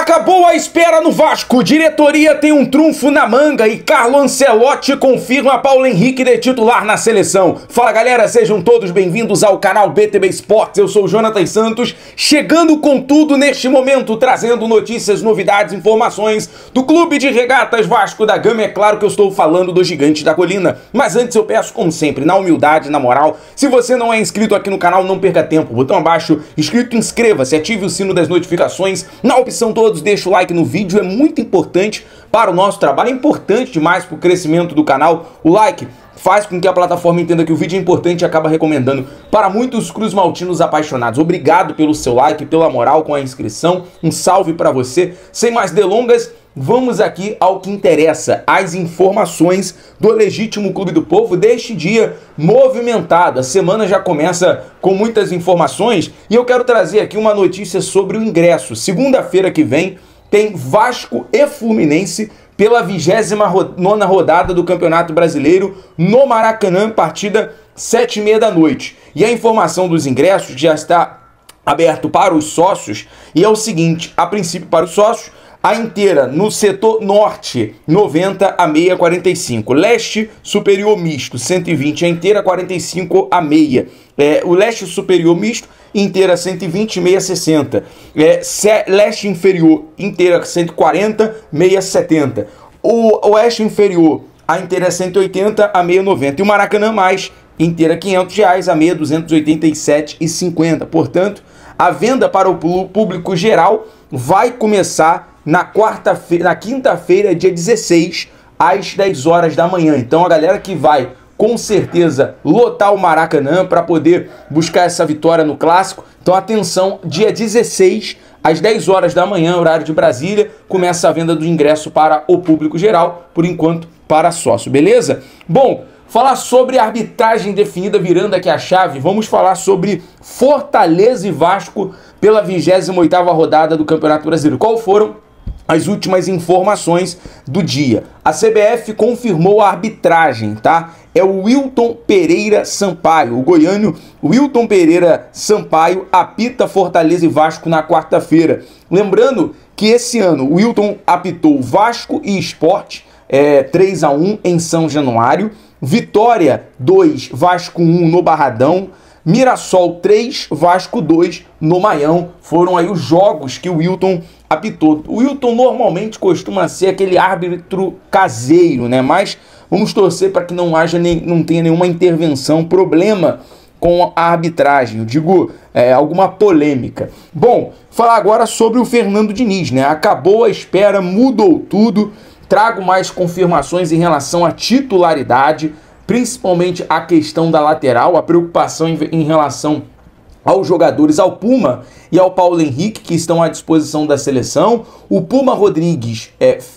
Acabou a espera no Vasco, diretoria tem um trunfo na manga e Carlo Ancelotti confirma Paulo Henrique de titular na seleção. Fala galera, sejam todos bem-vindos ao canal BTB Esportes, eu sou o Jonathan Santos, chegando com tudo neste momento, trazendo notícias, novidades, informações do Clube de Regatas Vasco da Gama. É claro que eu estou falando do Gigante da Colina, mas antes eu peço, como sempre, na humildade, na moral, se você não é inscrito aqui no canal, não perca tempo, botão abaixo, inscrito, inscreva-se, ative o sino das notificações, na opção todos, deixa o like no vídeo, é muito importante para o nosso trabalho, é importante demais para o crescimento do canal. O like faz com que a plataforma entenda que o vídeo é importante e acaba recomendando para muitos cruzmaltinos apaixonados. Obrigado pelo seu like, pela moral com a inscrição, um salve para você. Sem mais delongas, vamos aqui ao que interessa, as informações do Legítimo Clube do Povo deste dia movimentado. A semana já começa com muitas informações e eu quero trazer aqui uma notícia sobre o ingresso. Segunda-feira que vem tem Vasco e Fluminense pela 29ª rodada do Campeonato Brasileiro no Maracanã, partida 7h30 da noite. E a informação dos ingressos já está aberto para os sócios e é o seguinte, a princípio para os sócios, a inteira no setor norte, 90 a meia, 45. Leste superior misto, 120 a inteira, 45 a meia. O leste superior misto, inteira 120, meia 60. Leste inferior, inteira 140, meia 70. O oeste inferior, a inteira é 180, a meia 90. E o Maracanã mais, inteira R$500, a meia 287,50. Portanto, a venda para o público geral vai começar na quinta-feira, dia 16, às 10 horas da manhã. Então a galera que vai, com certeza, lotar o Maracanã para poder buscar essa vitória no Clássico. Então atenção, dia 16, às 10 horas da manhã, horário de Brasília, começa a venda do ingresso para o público geral, por enquanto para sócio, beleza? Bom, falar sobre a arbitragem definida, virando aqui a chave, vamos falar sobre Fortaleza e Vasco pela 28ª rodada do Campeonato Brasileiro. Qual foram as últimas informações do dia? A CBF confirmou a arbitragem, tá? É o Wilton Pereira Sampaio, o goiano Wilton Pereira Sampaio apita Fortaleza e Vasco na quarta-feira. Lembrando que esse ano o Wilton apitou Vasco e Sport 3-1 em São Januário, Vitória 2, Vasco 1 no Barradão, Mirassol 3, Vasco 2 no Maião. Foram aí os jogos que o Wilton apitou. O Wilton normalmente costuma ser aquele árbitro caseiro, né? Mas vamos torcer para que não tenha nenhuma intervenção, problema com a arbitragem, eu digo alguma polêmica. Bom, falar agora sobre o Fernando Diniz, né? Acabou a espera, mudou tudo. Trago mais confirmações em relação à titularidade, principalmente a questão da lateral, a preocupação em relação aos jogadores, ao Puma e ao Paulo Henrique, que estão à disposição da seleção. O Puma Rodrigues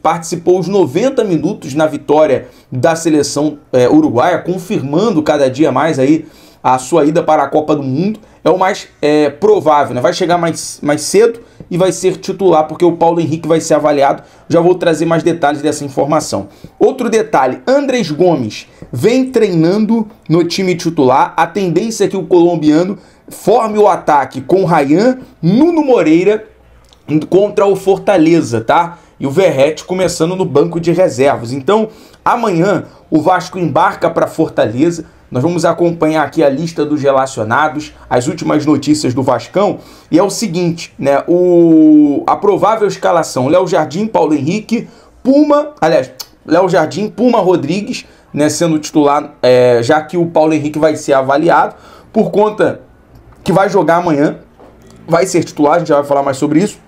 participou os 90 minutos na vitória da seleção uruguaia, confirmando cada dia mais aí a sua ida para a Copa do Mundo. É o mais provável, né? Vai chegar mais cedo e vai ser titular, porque o Paulo Henrique vai ser avaliado. Já vou trazer mais detalhes dessa informação. Outro detalhe, Andrés Gomes vem treinando no time titular. A tendência é que o colombiano forme o ataque com Ryan, Nuno Moreira contra o Fortaleza, tá? E o Verratti começando no banco de reservas. Então, amanhã o Vasco embarca para Fortaleza. Nós vamos acompanhar aqui a lista dos relacionados, as últimas notícias do Vascão. E é o seguinte, né? A provável escalação: Léo Jardim, Paulo Henrique, Léo Jardim, Puma Rodrigues, né, sendo titular, já que o Paulo Henrique vai ser avaliado, por conta que vai jogar amanhã, vai ser titular, a gente já vai falar mais sobre isso.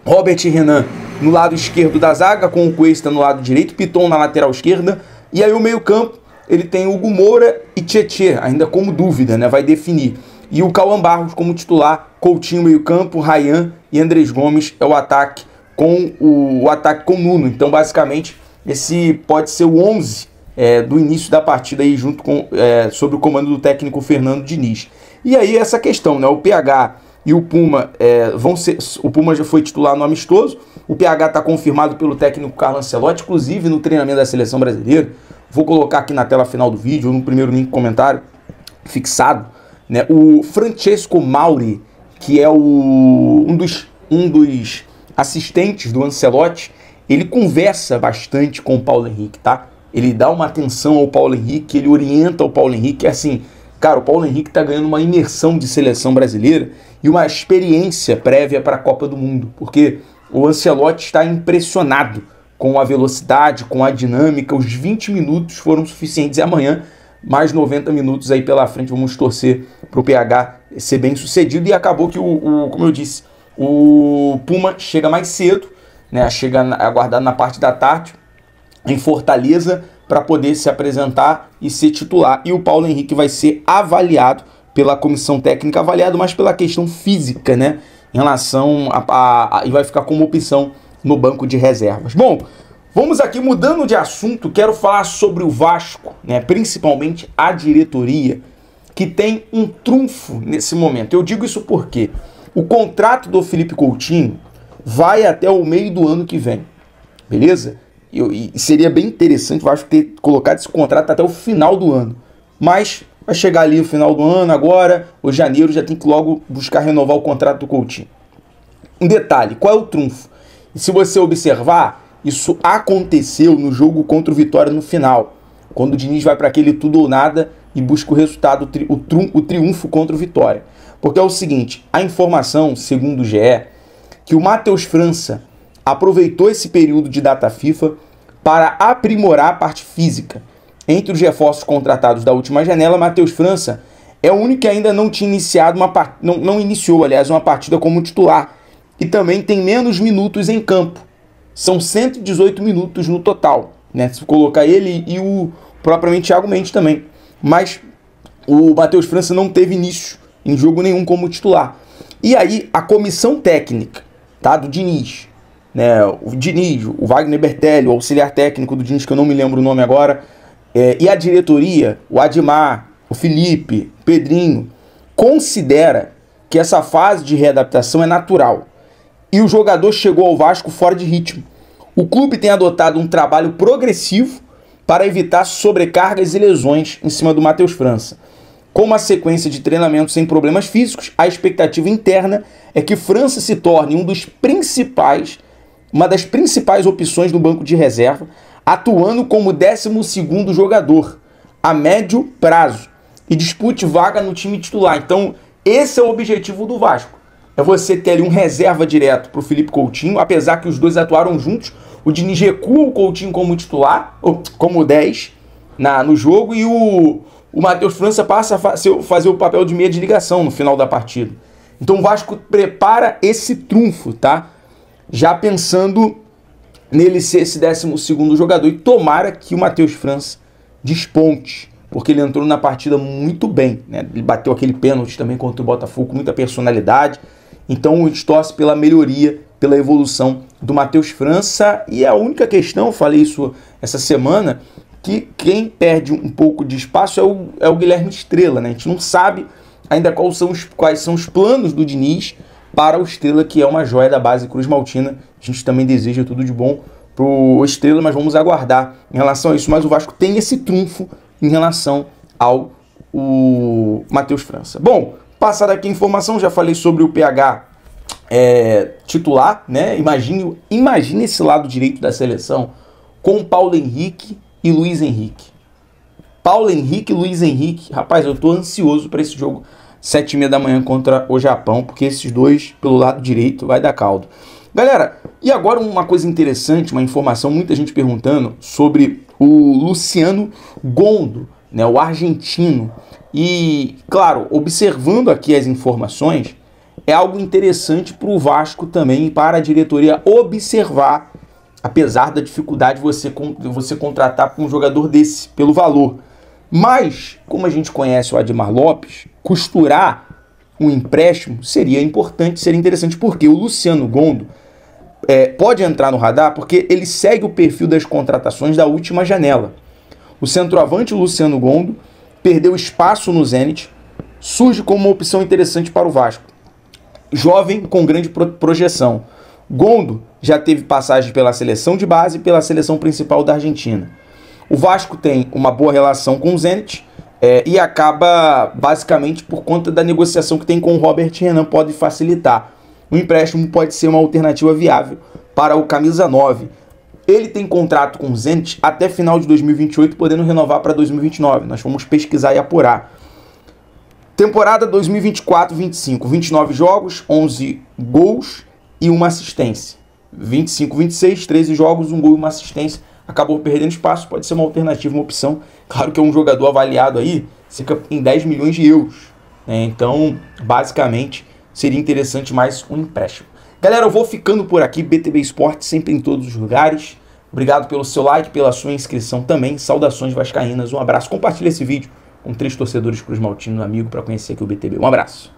Robert e Renan no lado esquerdo da zaga, com o Cuesta no lado direito, Piton na lateral esquerda. E aí o meio-campo, ele tem Hugo Moura e Tietê, ainda como dúvida, né? Vai definir. E o Cauã Barros como titular, Coutinho meio-campo, Ryan e Andrés Gomes é o ataque com o Nuno. Então, basicamente, esse pode ser o 11 do início da partida aí, junto com sob o comando do técnico Fernando Diniz. E aí essa questão, né? O PH e o Puma o Puma já foi titular no amistoso. O PH está confirmado pelo técnico Carlo Ancelotti, inclusive no treinamento da seleção brasileira. Vou colocar aqui na tela final do vídeo, no primeiro link comentário fixado, né? O Francesco Mauri, que é um dos assistentes do Ancelotti, ele conversa bastante com o Paulo Henrique, tá? Ele dá uma atenção ao Paulo Henrique, ele orienta o Paulo Henrique, assim, cara, o Paulo Henrique tá ganhando uma imersão de seleção brasileira e uma experiência prévia para a Copa do Mundo, porque o Ancelotti está impressionado com a velocidade, com a dinâmica. Os 20 minutos foram suficientes e amanhã mais 90 minutos aí pela frente. Vamos torcer para o PH ser bem sucedido. E acabou que, como eu disse, o Puma chega mais cedo, né? Chega aguardado na parte da tarde em Fortaleza para poder se apresentar e ser titular. E o Paulo Henrique vai ser avaliado pela comissão técnica, avaliado mais pela questão física, né? Em relação e vai ficar como opção no banco de reservas. Bom, vamos aqui mudando de assunto, quero falar sobre o Vasco, né? Principalmente a diretoria, que tem um trunfo nesse momento. Eu digo isso porque o contrato do Felipe Coutinho vai até o meio do ano que vem, beleza? E seria bem interessante o Vasco ter colocado esse contrato até o final do ano, mas vai chegar ali o final do ano agora, o janeiro já tem que logo buscar renovar o contrato do Coutinho. Um detalhe, qual é o trunfo? E se você observar, isso aconteceu no jogo contra o Vitória no final, quando o Diniz vai para aquele tudo ou nada e busca o resultado, o triunfo contra o Vitória. Porque é o seguinte, a informação, segundo o GE, que o Matheus França aproveitou esse período de data FIFA para aprimorar a parte física. Entre os reforços contratados da última janela, Matheus França é o único que ainda não tinha iniciado não iniciou, aliás, uma partida como titular. E também tem menos minutos em campo. São 118 minutos no total, né? Se colocar ele e o propriamente Thiago Mendes também. Mas o Matheus França não teve início em jogo nenhum como titular. E aí a comissão técnica, tá, do Diniz, né? O Diniz, o Wagner Bertelli, o auxiliar técnico do Diniz, que eu não me lembro o nome agora, e a diretoria, o Admar, o Felipe, o Pedrinho, considera que essa fase de readaptação é natural. E o jogador chegou ao Vasco fora de ritmo. O clube tem adotado um trabalho progressivo para evitar sobrecargas e lesões em cima do Matheus França. Com uma sequência de treinamentos sem problemas físicos, a expectativa interna é que França se torne uma das principais opções no banco de reserva, atuando como 12º jogador a médio prazo e dispute vaga no time titular. Então, esse é o objetivo do Vasco. É você ter ali um reserva direto para o Felipe Coutinho, apesar que os dois atuaram juntos. O Diniz recua o Coutinho como titular, como 10 no jogo, e o Matheus França passa a fazer o papel de meia de ligação no final da partida. Então o Vasco prepara esse trunfo, tá? Já pensando nele ser esse 12º jogador. E tomara que o Matheus França desponte, porque ele entrou na partida muito bem, né? Ele bateu aquele pênalti também contra o Botafogo com muita personalidade. Então a gente torce pela melhoria, pela evolução do Matheus França. E a única questão, eu falei isso essa semana, que quem perde um pouco de espaço é o Guilherme Estrela, né? A gente não sabe ainda quais são os planos do Diniz para o Estrela, que é uma joia da base Cruz Maltina. A gente também deseja tudo de bom pro Estrela, mas vamos aguardar em relação a isso. Mas o Vasco tem esse trunfo em relação ao Matheus França. Bom, passada aqui a informação, já falei sobre o PH titular, né? Imagine esse lado direito da seleção com Paulo Henrique e Luiz Henrique. Paulo Henrique e Luiz Henrique. Rapaz, eu tô ansioso para esse jogo 7h30 da manhã contra o Japão, porque esses dois pelo lado direito vai dar caldo. Galera, e agora uma coisa interessante, uma informação, muita gente perguntando sobre o Luciano Gondo, né, o argentino. E, claro, observando aqui as informações, é algo interessante para o Vasco também e para a diretoria observar, apesar da dificuldade de você contratar um jogador desse pelo valor. Mas, como a gente conhece o Admar Lopes, costurar um empréstimo seria importante, seria interessante, porque o Luciano Gondo pode entrar no radar porque ele segue o perfil das contratações da última janela. O centroavante Luciano Gondo perdeu espaço no Zenit, surge como uma opção interessante para o Vasco. Jovem com grande projeção. Gondo já teve passagem pela seleção de base e pela seleção principal da Argentina. O Vasco tem uma boa relação com o Zenit e acaba, basicamente, por conta da negociação que tem com o Robert Renan, pode facilitar. o empréstimo pode ser uma alternativa viável para o camisa 9. Ele tem contrato com o Zenit até final de 2028, podendo renovar para 2029. Nós vamos pesquisar e apurar. Temporada 2024-25, 29 jogos, 11 gols e uma assistência. 25-26, 13 jogos, 1 gol e uma assistência. Acabou perdendo espaço, pode ser uma alternativa, uma opção. Claro que é um jogador avaliado aí cerca em 10 milhões de euros. Né? Então, basicamente, seria interessante mais um empréstimo. Galera, eu vou ficando por aqui. BTB Esportes sempre em todos os lugares. Obrigado pelo seu like, pela sua inscrição também. Saudações vascaínas, um abraço. Compartilha esse vídeo com 3 torcedores cruzmaltinos, amigo, para conhecer aqui o BTB. Um abraço.